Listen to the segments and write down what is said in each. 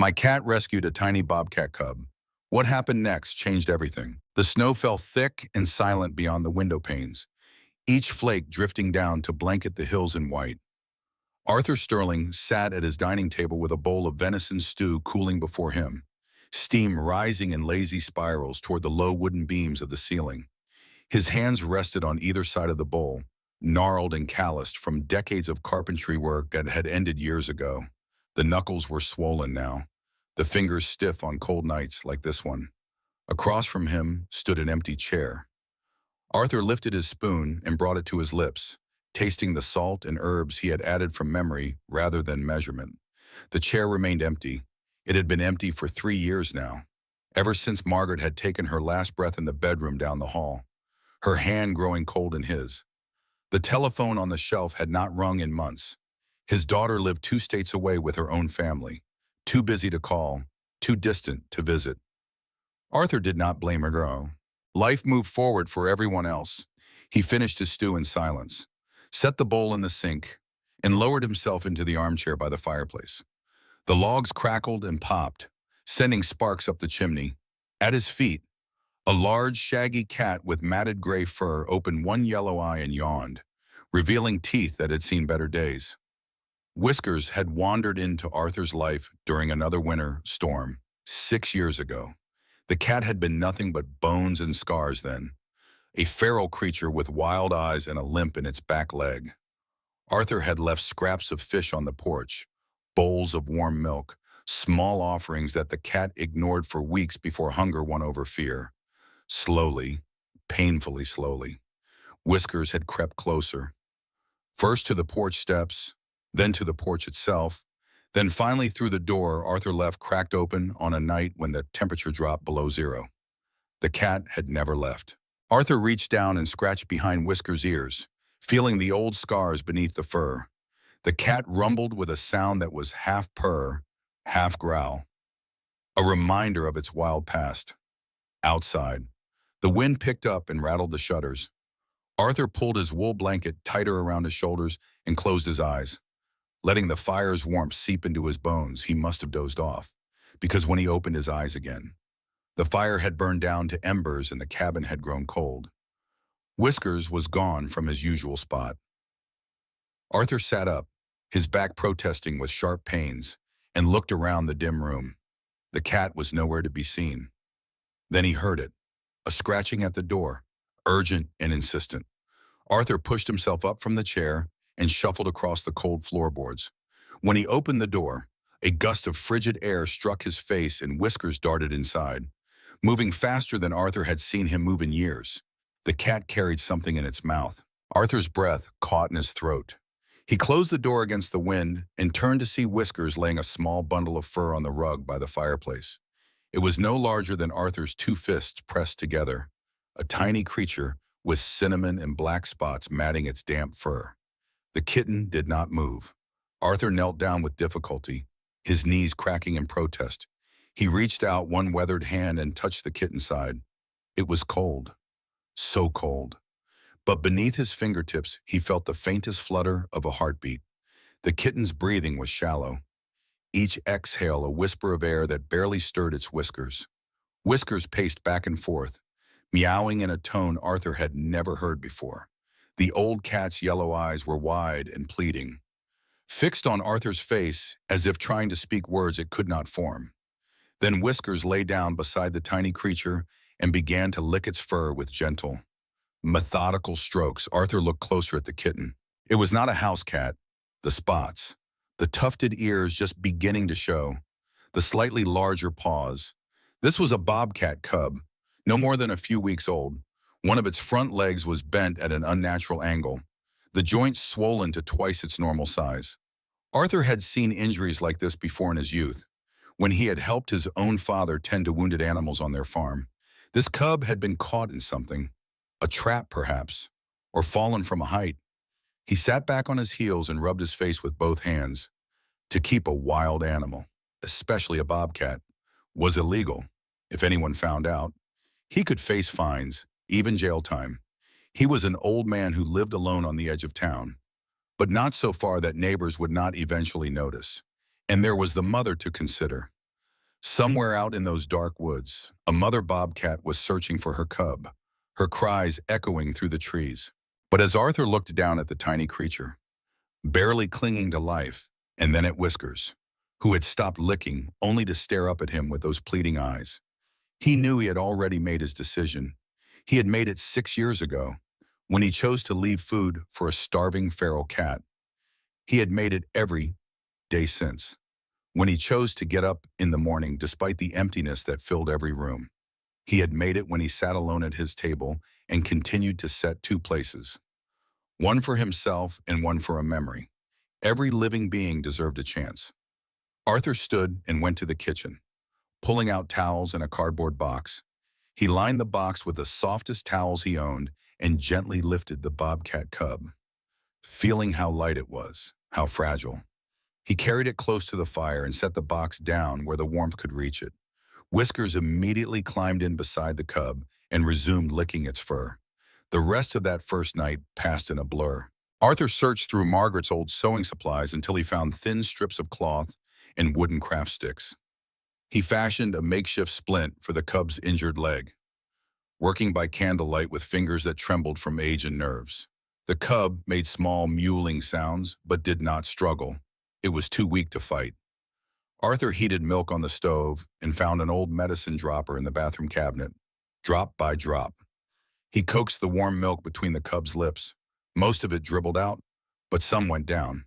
My cat rescued a tiny bobcat cub. What happened next changed everything. The snow fell thick and silent beyond the window panes, each flake drifting down to blanket the hills in white. Arthur Sterling sat at his dining table with a bowl of venison stew cooling before him, steam rising in lazy spirals toward the low wooden beams of the ceiling. His hands rested on either side of the bowl, gnarled and calloused from decades of carpentry work that had ended years ago. The knuckles were swollen now, the fingers stiff on cold nights like this one. Across from him stood an empty chair. Arthur lifted his spoon and brought it to his lips, tasting the salt and herbs he had added from memory rather than measurement. The chair remained empty. It had been empty for 3 years now, ever since Margaret had taken her last breath in the bedroom down the hall, her hand growing cold in his. The telephone on the shelf had not rung in months. His daughter lived 2 states away with her own family, too busy to call, too distant to visit. Arthur did not blame her though. Life moved forward for everyone else. He finished his stew in silence, set the bowl in the sink, and lowered himself into the armchair by the fireplace. The logs crackled and popped, sending sparks up the chimney. At his feet, a large, shaggy cat with matted gray fur opened one yellow eye and yawned, revealing teeth that had seen better days. Whiskers had wandered into Arthur's life during another winter storm 6 years ago. The cat had been nothing but bones and scars then, a feral creature with wild eyes and a limp in its back leg. Arthur had left scraps of fish on the porch, bowls of warm milk, small offerings that the cat ignored for weeks before hunger won over fear. Slowly, painfully slowly, Whiskers had crept closer, first to the porch steps, then to the porch itself, then finally through the door Arthur left cracked open on a night when the temperature dropped below 0. The cat had never left. Arthur reached down and scratched behind Whiskers' ears, feeling the old scars beneath the fur. The cat rumbled with a sound that was half purr, half growl, a reminder of its wild past. Outside, the wind picked up and rattled the shutters. Arthur pulled his wool blanket tighter around his shoulders and closed his eyes. Letting the fire's warmth seep into his bones, he must have dozed off, because when he opened his eyes again, the fire had burned down to embers and the cabin had grown cold. Whiskers was gone from his usual spot. Arthur sat up, his back protesting with sharp pains, and looked around the dim room. The cat was nowhere to be seen. Then he heard it, a scratching at the door, urgent and insistent. Arthur pushed himself up from the chair and shuffled across the cold floorboards. When he opened the door, a gust of frigid air struck his face and Whiskers darted inside, moving faster than Arthur had seen him move in years. The cat carried something in its mouth. Arthur's breath caught in his throat. He closed the door against the wind and turned to see Whiskers laying a small bundle of fur on the rug by the fireplace. It was no larger than Arthur's 2 fists pressed together, a tiny creature with cinnamon and black spots matting its damp fur. The kitten did not move. Arthur knelt down with difficulty, his knees cracking in protest. He reached out one weathered hand and touched the kitten's side. It was cold, so cold. But beneath his fingertips, he felt the faintest flutter of a heartbeat. The kitten's breathing was shallow, each exhale a whisper of air that barely stirred its whiskers. Whiskers paced back and forth, meowing in a tone Arthur had never heard before. The old cat's yellow eyes were wide and pleading, fixed on Arthur's face as if trying to speak words it could not form. Then Whiskers lay down beside the tiny creature and began to lick its fur with gentle, methodical strokes. Arthur looked closer at the kitten. It was not a house cat. The spots, the tufted ears just beginning to show, the slightly larger paws. This was a bobcat cub, no more than a few weeks old. One of its front legs was bent at an unnatural angle, the joint swollen to twice its normal size. Arthur had seen injuries like this before in his youth, when he had helped his own father tend to wounded animals on their farm. This cub had been caught in something, a trap perhaps, or fallen from a height. He sat back on his heels and rubbed his face with both hands. To keep a wild animal, especially a bobcat, was illegal. If anyone found out, he could face fines, even jail time. He was an old man who lived alone on the edge of town, but not so far that neighbors would not eventually notice. And there was the mother to consider. Somewhere out in those dark woods, a mother bobcat was searching for her cub, her cries echoing through the trees. But as Arthur looked down at the tiny creature, barely clinging to life, and then at Whiskers, who had stopped licking only to stare up at him with those pleading eyes, he knew he had already made his decision. He had made it 6 years ago, when he chose to leave food for a starving feral cat. He had made it every day since, when he chose to get up in the morning despite the emptiness that filled every room. He had made it when he sat alone at his table and continued to set two places, one for himself and one for a memory. Every living being deserved a chance. Arthur stood and went to the kitchen, pulling out towels and a cardboard box. He lined the box with the softest towels he owned and gently lifted the bobcat cub, feeling how light it was, how fragile. He carried it close to the fire and set the box down where the warmth could reach it. Whiskers immediately climbed in beside the cub and resumed licking its fur. The rest of that first night passed in a blur. Arthur searched through Margaret's old sewing supplies until he found thin strips of cloth and wooden craft sticks. He fashioned a makeshift splint for the cub's injured leg, working by candlelight with fingers that trembled from age and nerves. The cub made small mewling sounds, but did not struggle. It was too weak to fight. Arthur heated milk on the stove and found an old medicine dropper in the bathroom cabinet. Drop by drop, he coaxed the warm milk between the cub's lips. Most of it dribbled out, but some went down.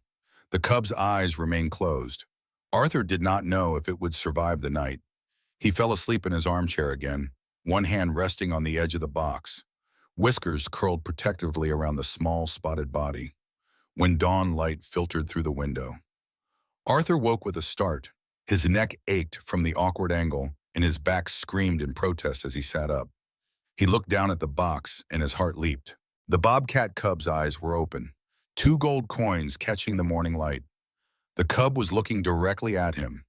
The cub's eyes remained closed. Arthur did not know if it would survive the night. He fell asleep in his armchair again, one hand resting on the edge of the box. Whiskers curled protectively around the small, spotted body, when dawn light filtered through the window. Arthur woke with a start. His neck ached from the awkward angle, and his back screamed in protest as he sat up. He looked down at the box, and his heart leaped. The bobcat cub's eyes were open, 2 gold coins catching the morning light. The cub was looking directly at him.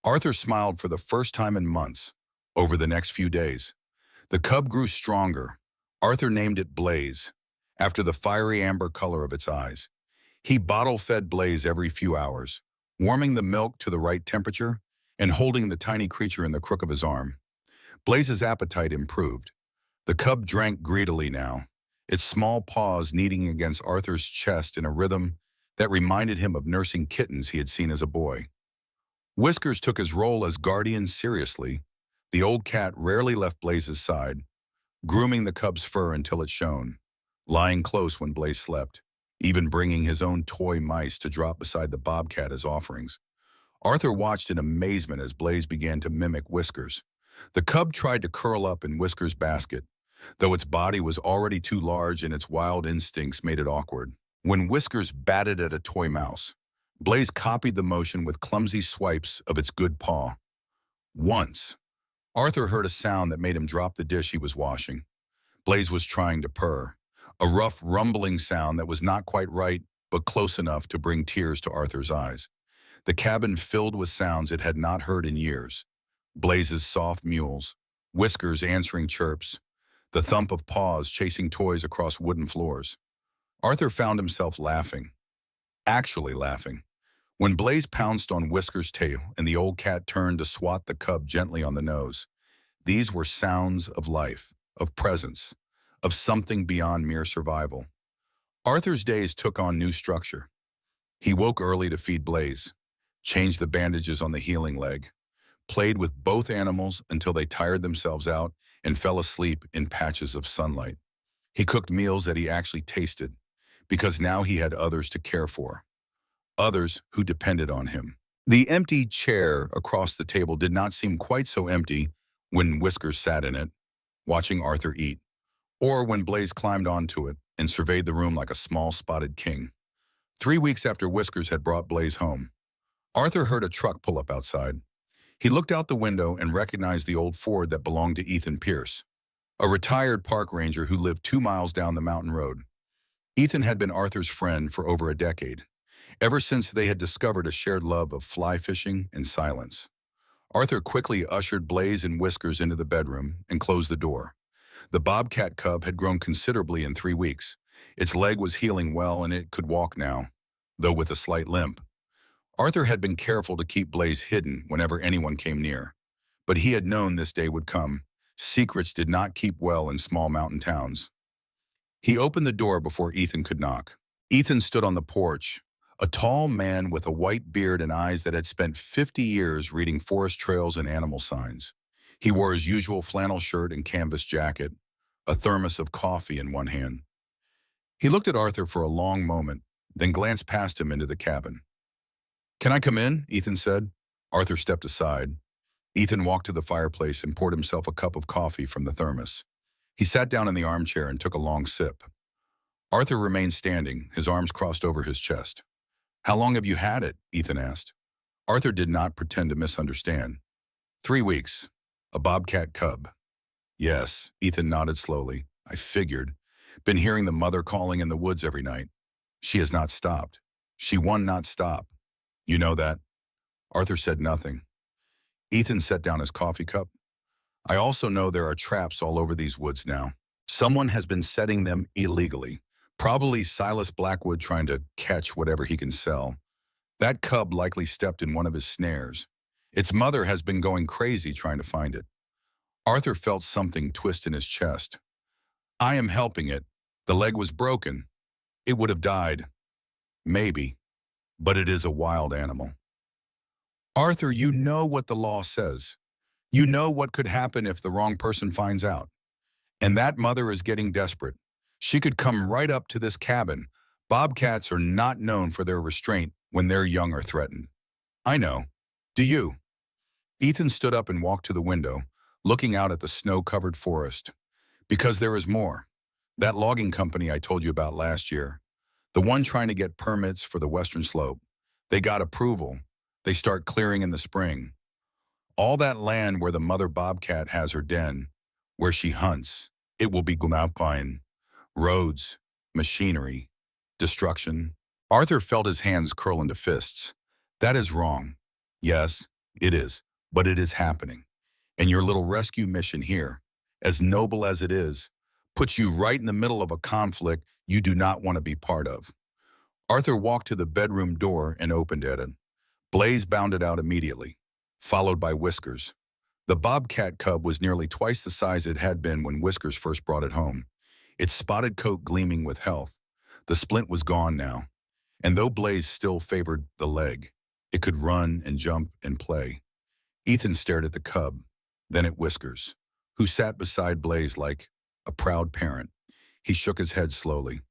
Arthur smiled for the first time in months. Over the next few days, the cub grew stronger. Arthur named it Blaze, after the fiery amber color of its eyes. He bottle-fed Blaze every few hours, warming the milk to the right temperature and holding the tiny creature in the crook of his arm. Blaze's appetite improved. The cub drank greedily now, its small paws kneading against Arthur's chest in a rhythm that reminded him of nursing kittens he had seen as a boy. Whiskers took his role as guardian seriously. The old cat rarely left Blaze's side, grooming the cub's fur until it shone, lying close when Blaze slept, even bringing his own toy mice to drop beside the bobcat as offerings. Arthur watched in amazement as Blaze began to mimic Whiskers. The cub tried to curl up in Whiskers' basket, though its body was already too large and its wild instincts made it awkward. When Whiskers batted at a toy mouse, Blaze copied the motion with clumsy swipes of its good paw. Once, Arthur heard a sound that made him drop the dish he was washing. Blaze was trying to purr, a rough rumbling sound that was not quite right, but close enough to bring tears to Arthur's eyes. The cabin filled with sounds it had not heard in years. Blaze's soft mewls, Whiskers' answering chirps, the thump of paws chasing toys across wooden floors. Arthur found himself laughing, actually laughing, when Blaze pounced on Whiskers' tail and the old cat turned to swat the cub gently on the nose. These were sounds of life, of presence, of something beyond mere survival. Arthur's days took on new structure. He woke early to feed Blaze, changed the bandages on the healing leg, played with both animals until they tired themselves out and fell asleep in patches of sunlight. He cooked meals that he actually tasted, because now he had others to care for, others who depended on him. The empty chair across the table did not seem quite so empty when Whiskers sat in it, watching Arthur eat, or when Blaze climbed onto it and surveyed the room like a small spotted king. 3 weeks after Whiskers had brought Blaze home, Arthur heard a truck pull up outside. He looked out the window and recognized the old Ford that belonged to Ethan Pierce, a retired park ranger who lived 2 miles down the mountain road. Ethan had been Arthur's friend for over a decade, ever since they had discovered a shared love of fly fishing and silence. Arthur quickly ushered Blaze and Whiskers into the bedroom and closed the door. The bobcat cub had grown considerably in 3 weeks. Its leg was healing well and it could walk now, though with a slight limp. Arthur had been careful to keep Blaze hidden whenever anyone came near, but he had known this day would come. Secrets did not keep well in small mountain towns. He opened the door before Ethan could knock. Ethan stood on the porch, a tall man with a white beard and eyes that had spent 50 years reading forest trails and animal signs. He wore his usual flannel shirt and canvas jacket, a thermos of coffee in one hand. He looked at Arthur for a long moment, then glanced past him into the cabin. "Can I come in?" Ethan said. Arthur stepped aside. Ethan walked to the fireplace and poured himself a cup of coffee from the thermos. He sat down in the armchair and took a long sip. Arthur remained standing, his arms crossed over his chest. "How long have you had it?" Ethan asked. Arthur did not pretend to misunderstand. 3 weeks. A bobcat cub." "Yes," Ethan nodded slowly. "I figured. Been hearing the mother calling in the woods every night. She has not stopped. She will not stop. You know that?" Arthur said nothing. Ethan set down his coffee cup. "I also know there are traps all over these woods now. Someone has been setting them illegally. Probably Silas Blackwood trying to catch whatever he can sell. That cub likely stepped in one of his snares. Its mother has been going crazy trying to find it." Arthur felt something twist in his chest. "I am helping it. The leg was broken. It would have died. Maybe. But it is a wild animal." "Arthur, you know what the law says. You know what could happen if the wrong person finds out. And that mother is getting desperate. She could come right up to this cabin. Bobcats are not known for their restraint when their young are threatened." "I know. Do you?" Ethan stood up and walked to the window, looking out at the snow-covered forest. "Because there is more. That logging company I told you about last year, the one trying to get permits for the western slope, they got approval. They start clearing in the spring. All that land where the mother bobcat has her den, where she hunts, it will be gunapine. Roads, machinery, destruction." Arthur felt his hands curl into fists. "That is wrong." "Yes, it is, but it is happening. And your little rescue mission here, as noble as it is, puts you right in the middle of a conflict you do not want to be part of." Arthur walked to the bedroom door and opened it. Blaze bounded out immediately, followed by Whiskers. The bobcat cub was nearly twice the size it had been when Whiskers first brought it home, its spotted coat gleaming with health. The splint was gone now, and though Blaze still favored the leg, it could run and jump and play. Ethan stared at the cub, then at Whiskers, who sat beside Blaze like a proud parent. He shook his head slowly.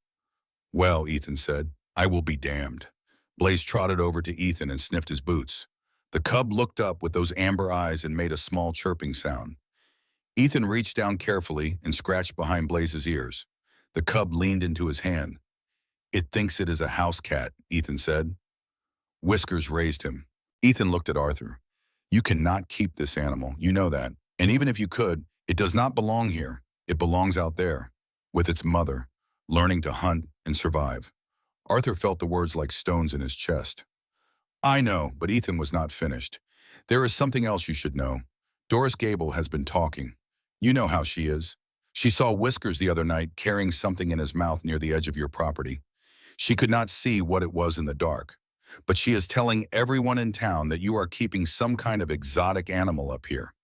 "Well," Ethan said, "I will be damned." Blaze trotted over to Ethan and sniffed his boots. The cub looked up with those amber eyes and made a small chirping sound. Ethan reached down carefully and scratched behind Blaze's ears. The cub leaned into his hand. "It thinks it is a house cat," Ethan said. Whiskers raised him. Ethan looked at Arthur. "You cannot keep this animal, you know that. And even if you could, it does not belong here. It belongs out there, with its mother, learning to hunt and survive." Arthur felt the words like stones in his chest. "I know," but Ethan was not finished. "There is something else you should know. Doris Gable has been talking. You know how she is. She saw Whiskers the other night carrying something in his mouth near the edge of your property. She could not see what it was in the dark, but she is telling everyone in town that you are keeping some kind of exotic animal up here.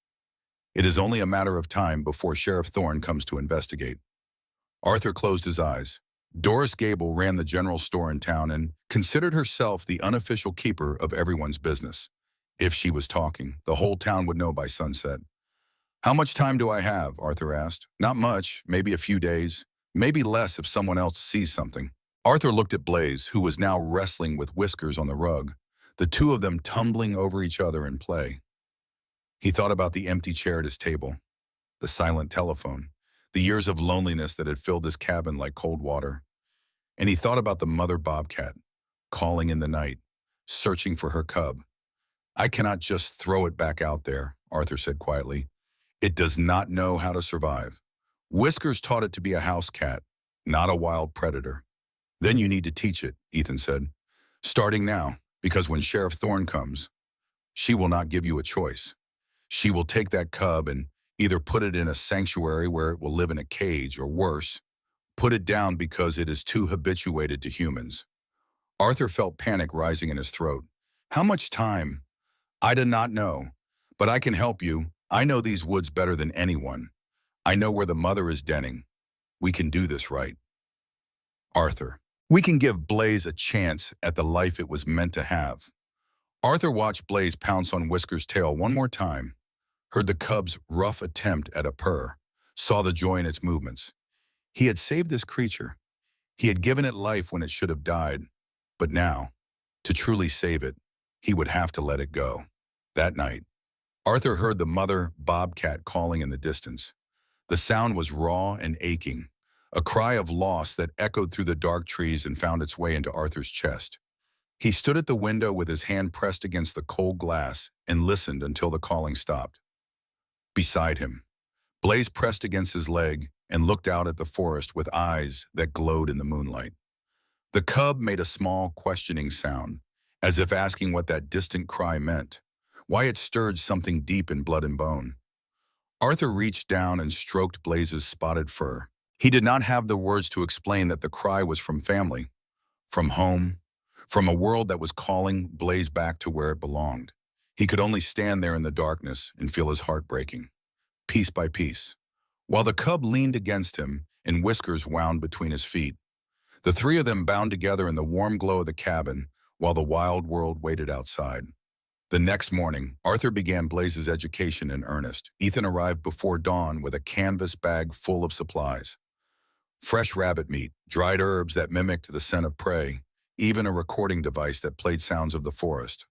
It is only a matter of time before Sheriff Thorne comes to investigate." Arthur closed his eyes. Doris Gable ran the general store in town and considered herself the unofficial keeper of everyone's business. If she was talking, the whole town would know by sunset. "How much time do I have?" Arthur asked. "Not much, maybe a few days, maybe less if someone else sees something." Arthur looked at Blaze, who was now wrestling with Whiskers on the rug, the two of them tumbling over each other in play. He thought about the empty chair at his table, the silent telephone, the years of loneliness that had filled his cabin like cold water. And he thought about the mother bobcat, calling in the night, searching for her cub. "I cannot just throw it back out there," Arthur said quietly. "It does not know how to survive. Whiskers taught it to be a house cat, not a wild predator." "Then you need to teach it," Ethan said. "Starting now, because when Sheriff Thorne comes, she will not give you a choice. She will take that cub and either put it in a sanctuary where it will live in a cage, or worse, put it down because it is too habituated to humans." Arthur felt panic rising in his throat. How much time? I do not know, but I can help you. I know these woods better than anyone. I know where the mother is denning. We can do this right. Arthur. We can give Blaze a chance at the life it was meant to have. Arthur watched Blaze pounce on Whisker's tail one more time, heard the cub's rough attempt at a purr, saw the joy in its movements. He had saved this creature. He had given it life when it should have died. But now, to truly save it, he would have to let it go. That night, Arthur heard the mother bobcat calling in the distance. The sound was raw and aching, a cry of loss that echoed through the dark trees and found its way into Arthur's chest. He stood at the window with his hand pressed against the cold glass and listened until the calling stopped. Beside him, Blaze pressed against his leg and looked out at the forest with eyes that glowed in the moonlight. The cub made a small, questioning sound, as if asking what that distant cry meant, why it stirred something deep in blood and bone. Arthur reached down and stroked Blaze's spotted fur. He did not have the words to explain that the cry was from family, from home, from a world that was calling Blaze back to where it belonged. He could only stand there in the darkness and feel his heart breaking, piece by piece, while the cub leaned against him and Whiskers wound between his feet. The three of them bound together in the warm glow of the cabin while the wild world waited outside. The next morning, Arthur began Blaze's education in earnest. Ethan arrived before dawn with a canvas bag full of supplies. Fresh rabbit meat, dried herbs that mimicked the scent of prey, even a recording device that played sounds of the forest.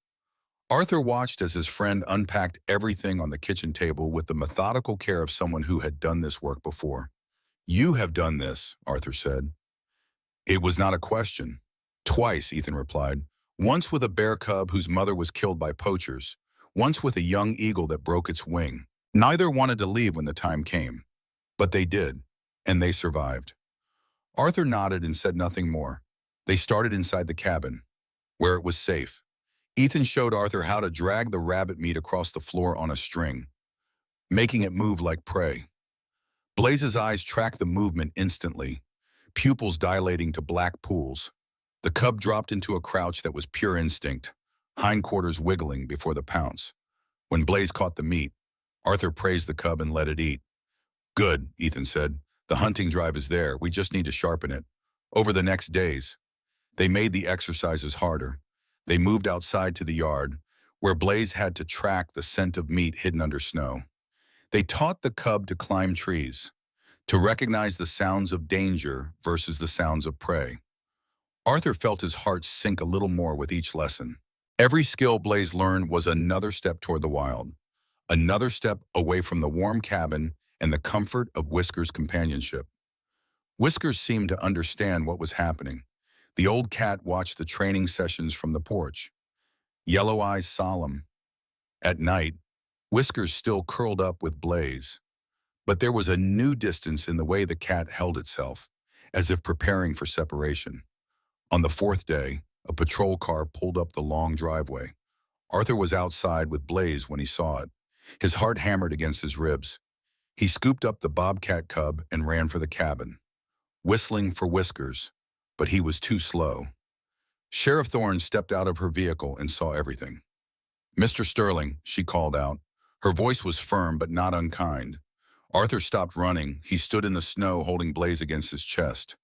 Arthur watched as his friend unpacked everything on the kitchen table with the methodical care of someone who had done this work before. "You have done this," Arthur said. It was not a question. "Twice," Ethan replied. "Once with a bear cub whose mother was killed by poachers. Once with a young eagle that broke its wing. Neither wanted to leave when the time came. But they did, and they survived." Arthur nodded and said nothing more. They started inside the cabin, where it was safe. Ethan showed Arthur how to drag the rabbit meat across the floor on a string, making it move like prey. Blaze's eyes tracked the movement instantly, pupils dilating to black pools. The cub dropped into a crouch that was pure instinct, hindquarters wiggling before the pounce. When Blaze caught the meat, Arthur praised the cub and let it eat. "Good," Ethan said. "The hunting drive is there. We just need to sharpen it." Over the next days, they made the exercises harder. They moved outside to the yard, where Blaze had to track the scent of meat hidden under snow. They taught the cub to climb trees, to recognize the sounds of danger versus the sounds of prey. Arthur felt his heart sink a little more with each lesson. Every skill Blaze learned was another step toward the wild, another step away from the warm cabin and the comfort of Whisker's companionship. Whiskers seemed to understand what was happening. The old cat watched the training sessions from the porch, yellow eyes solemn. At night, Whiskers still curled up with Blaze, but there was a new distance in the way the cat held itself, as if preparing for separation. On the fourth day, a patrol car pulled up the long driveway. Arthur was outside with Blaze when he saw it. His heart hammered against his ribs. He scooped up the bobcat cub and ran for the cabin, whistling for Whiskers, but he was too slow. Sheriff Thorne stepped out of her vehicle and saw everything. "Mr. Sterling," she called out. Her voice was firm but not unkind. Arthur stopped running. He stood in the snow holding Blaze against his chest.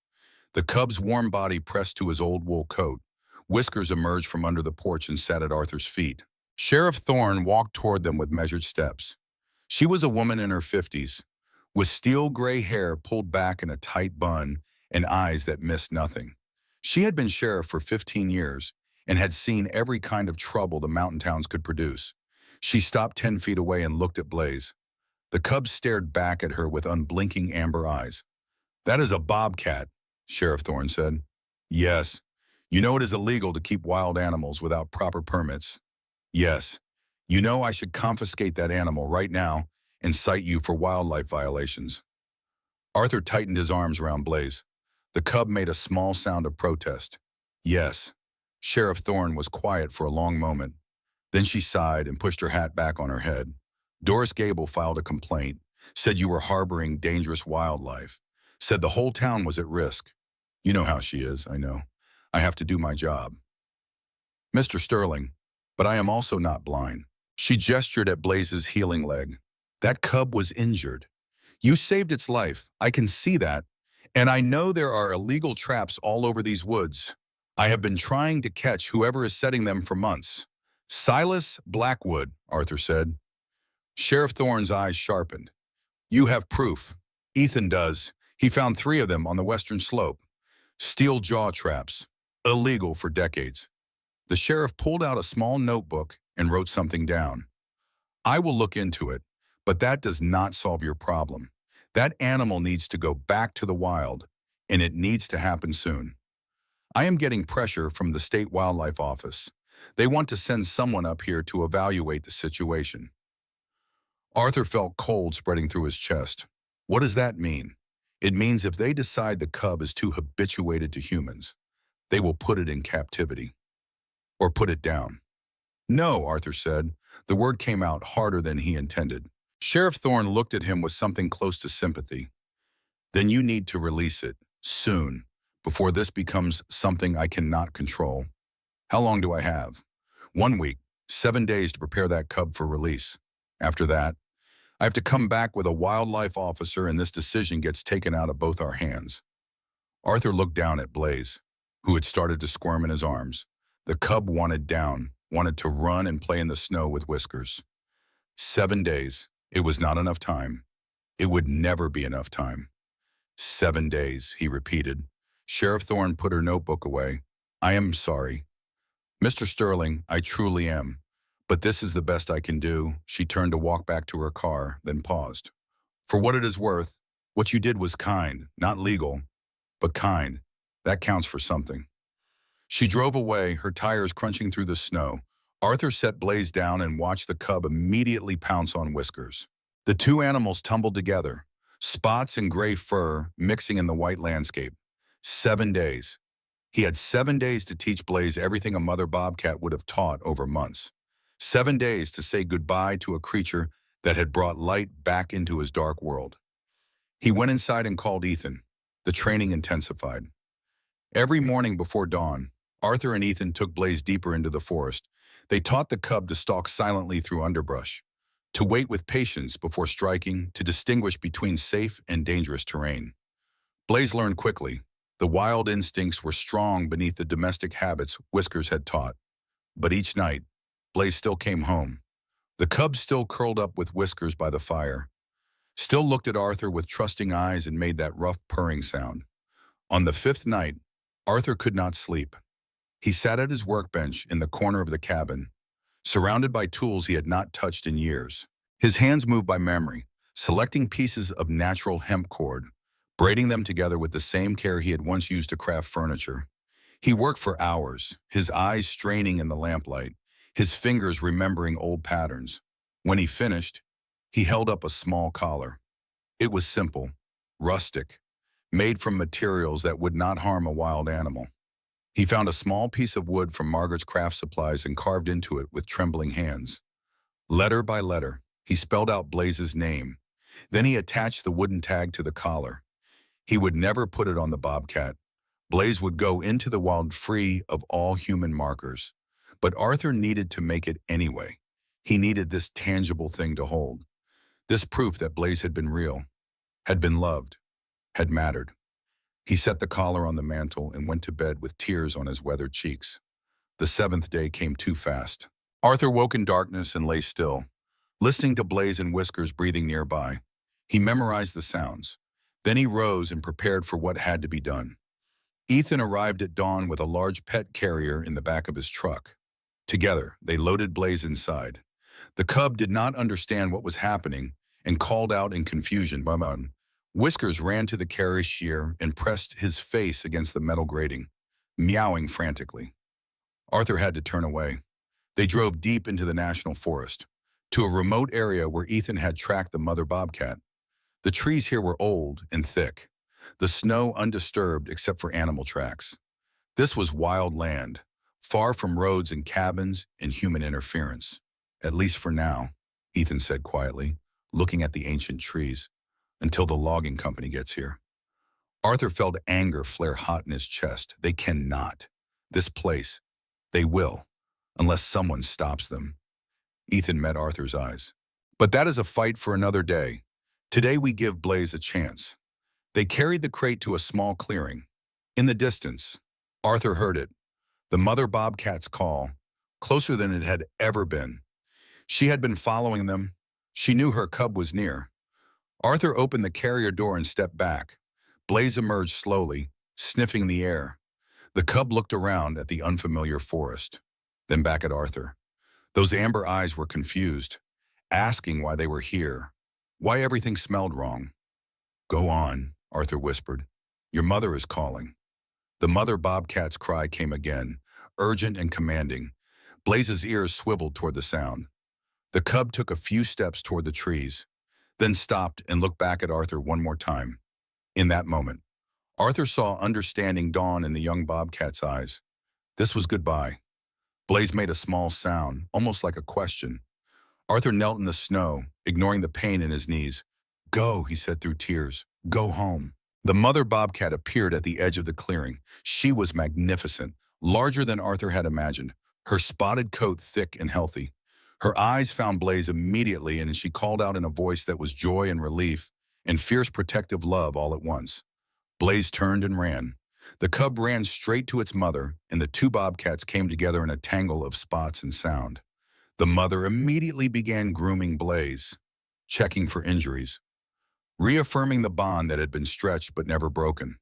The cub's warm body pressed to his old wool coat. Whiskers emerged from under the porch and sat at Arthur's feet. Sheriff Thorne walked toward them with measured steps. She was a woman in her 50s, with steel gray hair pulled back in a tight bun and eyes that missed nothing. She had been sheriff for 15 years and had seen every kind of trouble the mountain towns could produce. She stopped 10 feet away and looked at Blaze. The cub stared back at her with unblinking amber eyes. "That is a bobcat," Sheriff Thorne said. "Yes. You know it is illegal to keep wild animals without proper permits." "Yes. You know I should confiscate that animal right now and cite you for wildlife violations." Arthur tightened his arms around Blaze. The cub made a small sound of protest. "Yes." Sheriff Thorne was quiet for a long moment. Then she sighed and pushed her hat back on her head. "Doris Gable filed a complaint, said you were harboring dangerous wildlife, said the whole town was at risk. You know how she is, I know. I have to do my job." "Mr. Sterling, But I am also not blind. She gestured at Blaze's healing leg. That cub was injured. You saved its life. I can see that. And I know there are illegal traps all over these woods. I have been trying to catch whoever is setting them for months. Silas Blackwood, Arthur said. Sheriff Thorne's eyes sharpened. You have proof. Ethan does. He found 3 of them on the western slope. Steel jaw traps. Illegal for decades. The sheriff pulled out a small notebook and wrote something down. I will look into it, but that does not solve your problem. That animal needs to go back to the wild, and it needs to happen soon. I am getting pressure from the State Wildlife Office. They want to send someone up here to evaluate the situation. Arthur felt cold spreading through his chest. What does that mean? It means if they decide the cub is too habituated to humans, they will put it in captivity. Or put it down. No, Arthur said. The word came out harder than he intended. Sheriff Thorne looked at him with something close to sympathy. Then you need to release it, soon, before this becomes something I cannot control. How long do I have? 1 week, 7 days to prepare that cub for release. After that, I have to come back with a wildlife officer and this decision gets taken out of both our hands. Arthur looked down at Blaze, who had started to squirm in his arms. The cub wanted down, wanted to run and play in the snow with Whiskers. 7 days. It was not enough time. It would never be enough time. 7 days, he repeated. Sheriff Thorne put her notebook away. I am sorry. Mr. Sterling, I truly am. But this is the best I can do. She turned to walk back to her car, then paused. For what it is worth, what you did was kind, not legal, but kind. That counts for something. She drove away, her tires crunching through the snow. Arthur set Blaze down and watched the cub immediately pounce on Whiskers. The 2 animals tumbled together, spots and gray fur mixing in the white landscape. 7 days. He had 7 days to teach Blaze everything a mother bobcat would have taught over months. 7 days to say goodbye to a creature that had brought light back into his dark world. He went inside and called Ethan. The training intensified. Every morning before dawn, Arthur and Ethan took Blaze deeper into the forest. They taught the cub to stalk silently through underbrush, to wait with patience before striking, to distinguish between safe and dangerous terrain. Blaze learned quickly. The wild instincts were strong beneath the domestic habits Whiskers had taught. But each night, Blaze still came home. The cub still curled up with Whiskers by the fire, still looked at Arthur with trusting eyes and made that rough purring sound. On the 5th night, Arthur could not sleep. He sat at his workbench in the corner of the cabin, surrounded by tools he had not touched in years. His hands moved by memory, selecting pieces of natural hemp cord, braiding them together with the same care he had once used to craft furniture. He worked for hours, his eyes straining in the lamplight, his fingers remembering old patterns. When he finished, he held up a small collar. It was simple, rustic, made from materials that would not harm a wild animal. He found a small piece of wood from Margaret's craft supplies and carved into it with trembling hands. Letter by letter, he spelled out Blaze's name. Then he attached the wooden tag to the collar. He would never put it on the bobcat. Blaze would go into the wild free of all human markers. But Arthur needed to make it anyway. He needed this tangible thing to hold. This proof that Blaze had been real, had been loved, had mattered. He set the collar on the mantel and went to bed with tears on his weathered cheeks. The 7th day came too fast. Arthur woke in darkness and lay still, listening to Blaze and Whiskers breathing nearby. He memorized the sounds. Then he rose and prepared for what had to be done. Ethan arrived at dawn with a large pet carrier in the back of his truck. Together, they loaded Blaze inside. The cub did not understand what was happening and called out in confusion. Whiskers ran to the carrier and pressed his face against the metal grating, meowing frantically. Arthur had to turn away. They drove deep into the national forest, to a remote area where Ethan had tracked the mother bobcat. The trees here were old and thick, the snow undisturbed except for animal tracks. This was wild land, far from roads and cabins and human interference. At least for now, Ethan said quietly, looking at the ancient trees, until the logging company gets here. Arthur felt anger flare hot in his chest. They cannot. This place. They will. unless someone stops them. Ethan met Arthur's eyes. But that is a fight for another day. Today we give Blaze a chance. They carried the crate to a small clearing. In the distance, Arthur heard it, the mother bobcat's call, closer than it had ever been. She had been following them. She knew her cub was near. Arthur opened the carrier door and stepped back. Blaze emerged slowly, sniffing the air. The cub looked around at the unfamiliar forest, then back at Arthur. Those amber eyes were confused, asking why they were here, why everything smelled wrong. "Go on," Arthur whispered. "Your mother is calling." The mother bobcat's cry came again, urgent and commanding. Blaze's ears swiveled toward the sound. The cub took a few steps toward the trees, then stopped and looked back at Arthur one more time. In that moment, Arthur saw understanding dawn in the young bobcat's eyes. This was goodbye. Blaze made a small sound, almost like a question. Arthur knelt in the snow, ignoring the pain in his knees. "Go," he said through tears. "Go home." The mother bobcat appeared at the edge of the clearing. She was magnificent, larger than Arthur had imagined, her spotted coat thick and healthy. Her eyes found Blaze immediately, and she called out in a voice that was joy and relief and fierce protective love all at once. Blaze turned and ran. The cub ran straight to its mother, and the two bobcats came together in a tangle of spots and sound. The mother immediately began grooming Blaze, checking for injuries, reaffirming the bond that had been stretched but never broken.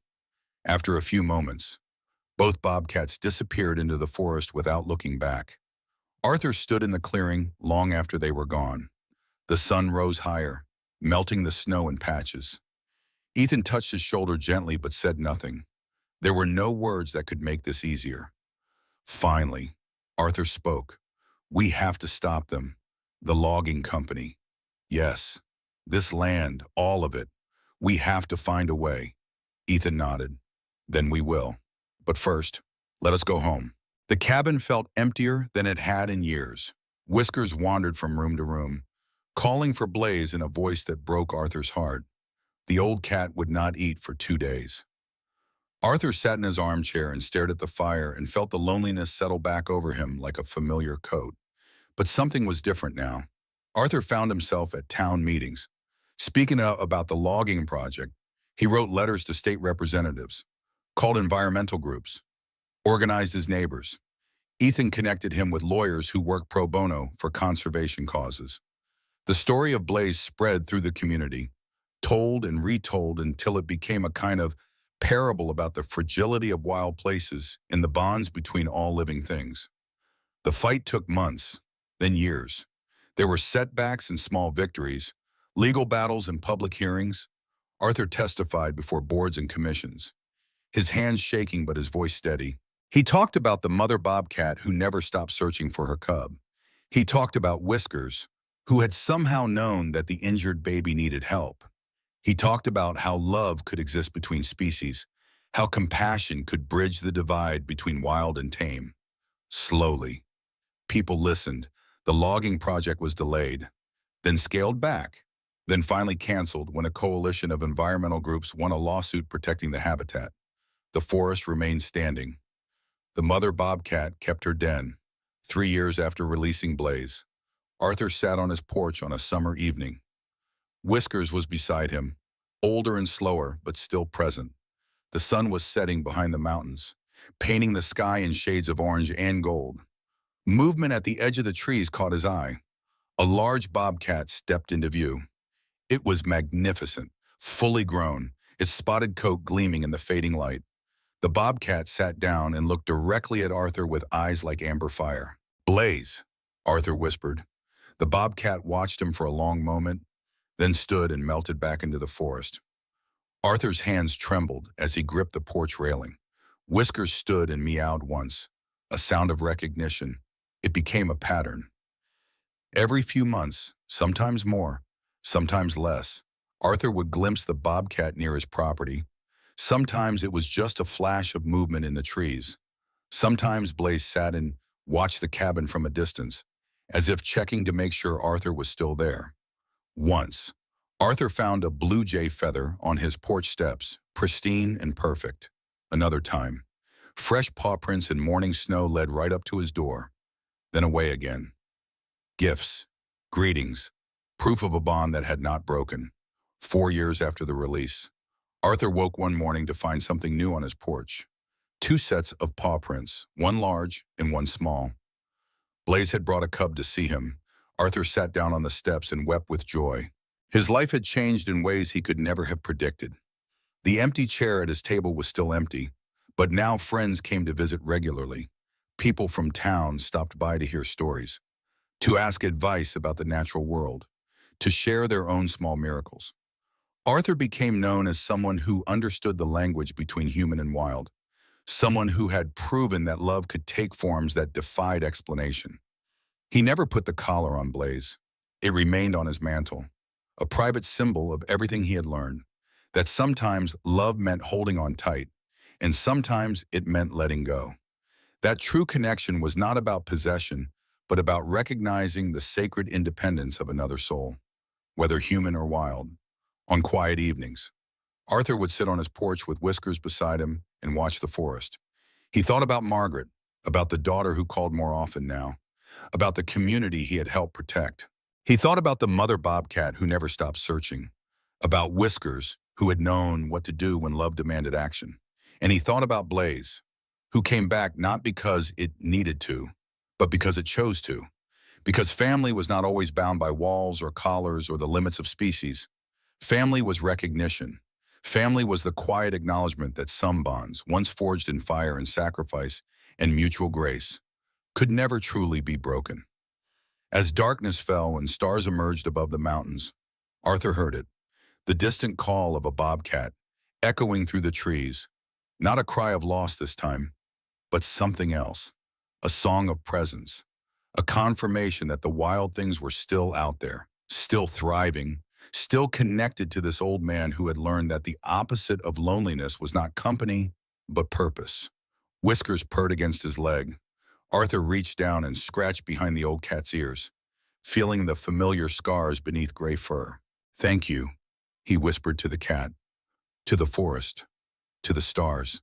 After a few moments, both bobcats disappeared into the forest without looking back. Arthur stood in the clearing long after they were gone. The sun rose higher, melting the snow in patches. Ethan touched his shoulder gently but said nothing. There were no words that could make this easier. Finally, Arthur spoke. "We have to stop them. The logging company. Yes, this land, all of it. We have to find a way." Ethan nodded. "Then we will. But first, let us go home." The cabin felt emptier than it had in years. Whiskers wandered from room to room, calling for Blaze in a voice that broke Arthur's heart. The old cat would not eat for 2 days. Arthur sat in his armchair and stared at the fire and felt the loneliness settle back over him like a familiar coat. But something was different now. Arthur found himself at town meetings. Speaking about the logging project, he wrote letters to state representatives, called environmental groups, organized his neighbors. Ethan connected him with lawyers who work pro bono for conservation causes. The story of Blaze spread through the community, told and retold until it became a kind of parable about the fragility of wild places and the bonds between all living things. The fight took months, then years. There were setbacks and small victories, legal battles and public hearings. Arthur testified before boards and commissions, his hands shaking but his voice steady. He talked about the mother bobcat who never stopped searching for her cub. He talked about Whiskers, who had somehow known that the injured baby needed help. He talked about how love could exist between species, how compassion could bridge the divide between wild and tame. Slowly, people listened. The logging project was delayed, then scaled back, then finally canceled when a coalition of environmental groups won a lawsuit protecting the habitat. The forest remained standing. The mother bobcat kept her den. 3 years after releasing Blaze, Arthur sat on his porch on a summer evening. Whiskers was beside him, older and slower, but still present. The sun was setting behind the mountains, painting the sky in shades of orange and gold. Movement at the edge of the trees caught his eye. A large bobcat stepped into view. It was magnificent, fully grown, its spotted coat gleaming in the fading light. The bobcat sat down and looked directly at Arthur with eyes like amber fire. "Blaze," Arthur whispered. The bobcat watched him for a long moment, then stood and melted back into the forest. Arthur's hands trembled as he gripped the porch railing. Whiskers stood and meowed once, a sound of recognition. It became a pattern. Every few months, sometimes more, sometimes less, Arthur would glimpse the bobcat near his property. Sometimes it was just a flash of movement in the trees. Sometimes Blaze sat and watched the cabin from a distance, as if checking to make sure Arthur was still there. Once, Arthur found a blue jay feather on his porch steps, pristine and perfect. Another time, fresh paw prints and morning snow led right up to his door. then away again. Gifts, greetings, proof of a bond that had not broken. 4 years after the release, Arthur woke one morning to find something new on his porch. Two sets of paw prints, one large and one small. Blaze had brought a cub to see him. Arthur sat down on the steps and wept with joy. His life had changed in ways he could never have predicted. The empty chair at his table was still empty, but now friends came to visit regularly. People from town stopped by to hear stories, to ask advice about the natural world, to share their own small miracles. Arthur became known as someone who understood the language between human and wild, someone who had proven that love could take forms that defied explanation. He never put the collar on Blaze. It remained on his mantle, a private symbol of everything he had learned, that sometimes love meant holding on tight, and sometimes it meant letting go. That true connection was not about possession, but about recognizing the sacred independence of another soul, whether human or wild. On quiet evenings, Arthur would sit on his porch with Whiskers beside him and watch the forest. He thought about Margaret, about the daughter who called more often now, about the community he had helped protect. He thought about the mother bobcat who never stopped searching, about Whiskers, who had known what to do when love demanded action. And he thought about Blaze, who came back not because it needed to, but because it chose to. Because family was not always bound by walls or collars or the limits of species. Family was recognition. Family was the quiet acknowledgement that some bonds, once forged in fire and sacrifice and mutual grace, could never truly be broken. As darkness fell and stars emerged above the mountains, Arthur heard it, the distant call of a bobcat, echoing through the trees. Not a cry of loss this time, but something else, a song of presence, a confirmation that the wild things were still out there, still thriving, still connected to this old man who had learned that the opposite of loneliness was not company, but purpose. Whiskers purred against his leg. Arthur reached down and scratched behind the old cat's ears, feeling the familiar scars beneath gray fur. "Thank you," he whispered to the cat, to the forest, to the stars.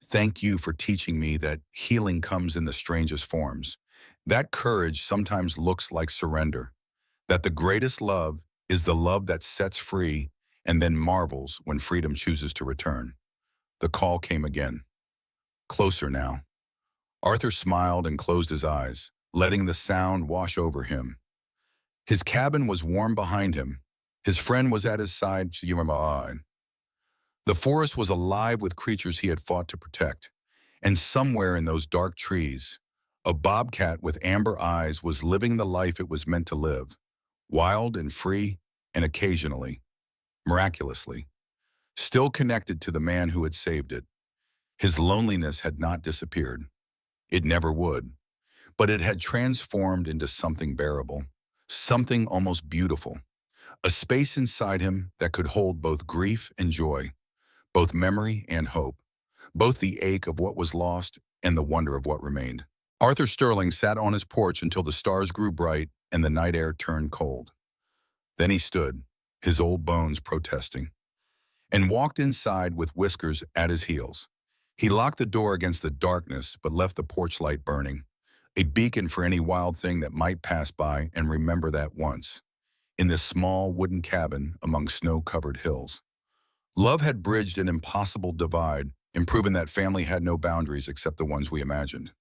"Thank you for teaching me that healing comes in the strangest forms, that courage sometimes looks like surrender, that the greatest love is the love that sets free and then marvels when freedom chooses to return." The call came again, closer now. Arthur smiled and closed his eyes, letting the sound wash over him. His cabin was warm behind him. His friend was at his side. The forest was alive with creatures he had fought to protect. And somewhere in those dark trees, a bobcat with amber eyes was living the life it was meant to live, wild and free, and occasionally, miraculously, still connected to the man who had saved it. His loneliness had not disappeared. It never would. But it had transformed into something bearable, something almost beautiful, a space inside him that could hold both grief and joy, both memory and hope, both the ache of what was lost and the wonder of what remained. Arthur Sterling sat on his porch until the stars grew bright and the night air turned cold. Then he stood, his old bones protesting, and walked inside with Whiskers at his heels. He locked the door against the darkness but left the porch light burning, a beacon for any wild thing that might pass by and remember that once, in this small wooden cabin among snow-covered hills, love had bridged an impossible divide and proven that family had no boundaries except the ones we imagined.